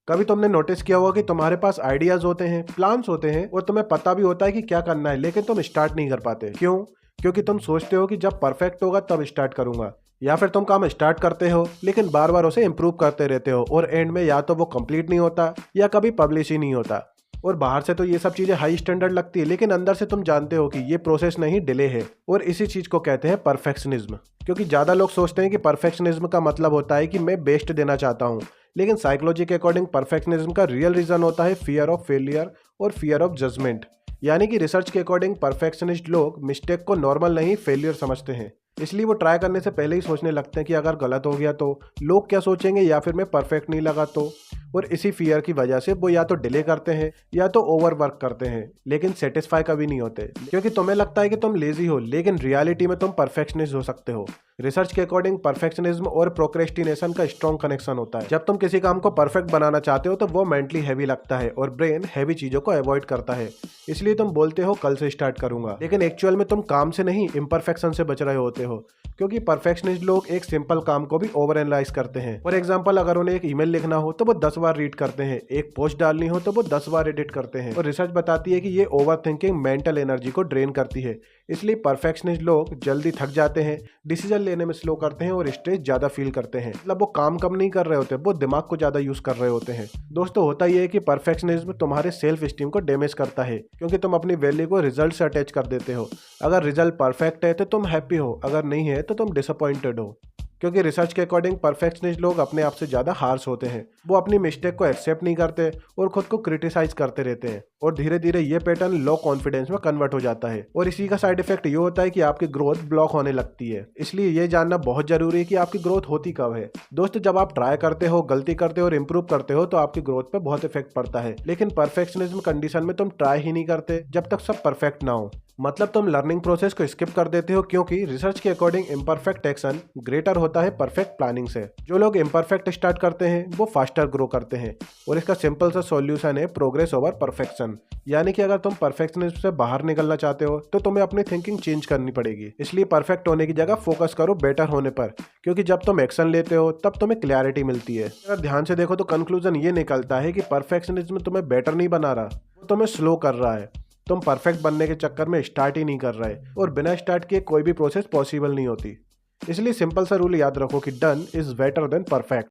कभी तुमने नोटिस किया होगा कि तुम्हारे पास आइडियाज होते हैं, प्लान्स होते हैं और तुम्हें पता भी होता है कि क्या करना है, लेकिन तुम स्टार्ट नहीं कर पाते। क्यों? क्योंकि तुम सोचते हो कि जब परफेक्ट होगा तब स्टार्ट करूंगा, या फिर तुम काम स्टार्ट करते हो लेकिन बार बार उसे इम्प्रूव करते रहते हो और एंड में या तो वो कंप्लीट नहीं होता या कभी पब्लिश ही नहीं होता। और बाहर से तो ये सब चीजें हाई स्टैंडर्ड लगती है, लेकिन अंदर से तुम जानते हो कि ये प्रोसेस नहीं, डिले है। और इसी चीज को कहते हैं परफेक्शनिज्म। क्योंकि ज्यादा लोग सोचते हैं कि परफेक्शनिज्म का मतलब होता है कि मैं बेस्ट देना चाहता हूँ, लेकिन साइकोलॉजी के अकॉर्डिंग परफेक्शनिज्म का रियल रीजन होता है फियर ऑफ फेलियर और फियर ऑफ जजमेंट। यानी कि रिसर्च के अकॉर्डिंग परफेक्शनिस्ट लोग मिस्टेक को नॉर्मल नहीं, फेलियर समझते हैं। इसलिए वो ट्राई करने से पहले ही सोचने लगते हैं कि अगर गलत हो गया तो लोग क्या सोचेंगे, या फिर मैं परफेक्ट नहीं लगा तो। और इसी फियर की वजह से वो या तो डिले करते हैं या तो ओवर वर्क करते हैं, लेकिन सेटिस्फाई कभी नहीं होते। क्योंकि तुम्हें लगता है कि तुम लेजी हो, लेकिन रियलिटी में तुम परफेक्शनिस्ट हो सकते हो। रिसर्च के अकॉर्डिंग परफेक्शनिज्म और प्रोक्रेस्टिनेशन का स्ट्रॉन्ग कनेक्शन होता है। जब तुम किसी काम को परफेक्ट बनाना चाहते हो तो वो मेंटली हैवी लगता है और ब्रेन हैवी चीजों को अवॉइड करता है। इसलिए तुम बोलते हो कल से स्टार्ट करूंगा, लेकिन एक्चुअल में तुम काम से नहीं, इम्परफेक्शन से बच रहे होते हो। क्योंकि परफेक्शनिस्ट लोग एक सिंपल काम को भी ओवर एनालाइज करते हैं। फॉर एग्जांपल, अगर उन्हें एक ईमेल लिखना हो तो वो 10 बार रीड करते हैं, एक पोस्ट डालनी हो तो वो 10 बार एडिट करते हैं। और रिसर्च बताती है कि ये ओवर थिंकिंग मेंटल एनर्जी को ड्रेन करती है। इसलिए परफेक्शनिस्ट लोग जल्दी थक जाते हैं, डिसीजन लेने में स्लो करते हैं और स्ट्रेस ज्यादा फील करते हैं। मतलब वो काम कम नहीं कर रहे होते, वो दिमाग को ज्यादा यूज कर रहे होते हैं। दोस्तों, होता यह है कि परफेक्शनिज्म तुम्हारे सेल्फ स्टीम को डैमेज करता है, क्योंकि तुम अपनी वैल्यू को रिजल्ट से अटैच कर देते हो। अगर रिजल्ट परफेक्ट है तो तुम हैप्पी हो, अगर नहीं है तो तुम डिसअपॉइंटेड हो। क्योंकि रिसर्च के अकॉर्डिंग परफेक्शनिस्ट लोग अपने आप से ज्यादा हार्श होते हैं। वो अपनी मिस्टेक को एक्सेप्ट नहीं करते और खुद को क्रिटिसाइज करते रहते हैं। और धीरे धीरे ये पैटर्न लो कॉन्फिडेंस में कन्वर्ट हो जाता है। और इसी का साइड इफेक्ट ये होता है कि आपकी ग्रोथ ब्लॉक होने लगती है। इसलिए ये जानना बहुत जरूरी है कि आपकी ग्रोथ होती कब है। दोस्तों, जब आप ट्राई करते हो, गलती करते हो और इंप्रूव करते हो तो आपकी ग्रोथ पे बहुत इफेक्ट पड़ता है। लेकिन परफेक्शनिज्म कंडीशन में तुम ट्राई ही नहीं करते जब तक सब परफेक्ट ना हो। मतलब तुम लर्निंग प्रोसेस को स्किप कर देते हो, क्योंकि रिसर्च के अकॉर्डिंग इम्परफेक्ट एक्शन ग्रेटर होता है परफेक्ट प्लानिंग से। जो लोग इम्परफेक्ट स्टार्ट करते हैं वो फास्टर ग्रो करते हैं। और इसका सिंपल सा सॉल्यूशन है प्रोग्रेस ओवर परफेक्शन। यानी कि अगर तुम परफेक्शनिज्म से बाहर निकलना चाहते हो तो तुम्हें अपनी थिंकिंग चेंज करनी पड़ेगी। इसलिए परफेक्ट होने की जगह फोकस करो बेटर होने पर, क्योंकि जब तुम एक्शन लेते हो तब तुम्हें क्लैरिटी मिलती है। अगर ध्यान से देखो तो कंक्लूजन ये निकलता है कि परफेक्शनिज्म तुम्हें बेटर नहीं बना रहा, वो तुम्हें स्लो कर रहा है। तुम परफेक्ट बनने के चक्कर में स्टार्ट ही नहीं कर रहे, और बिना स्टार्ट किए कोई भी प्रोसेस पॉसिबल नहीं होती। इसलिए सिंपल सा रूल याद रखो कि done is better than perfect.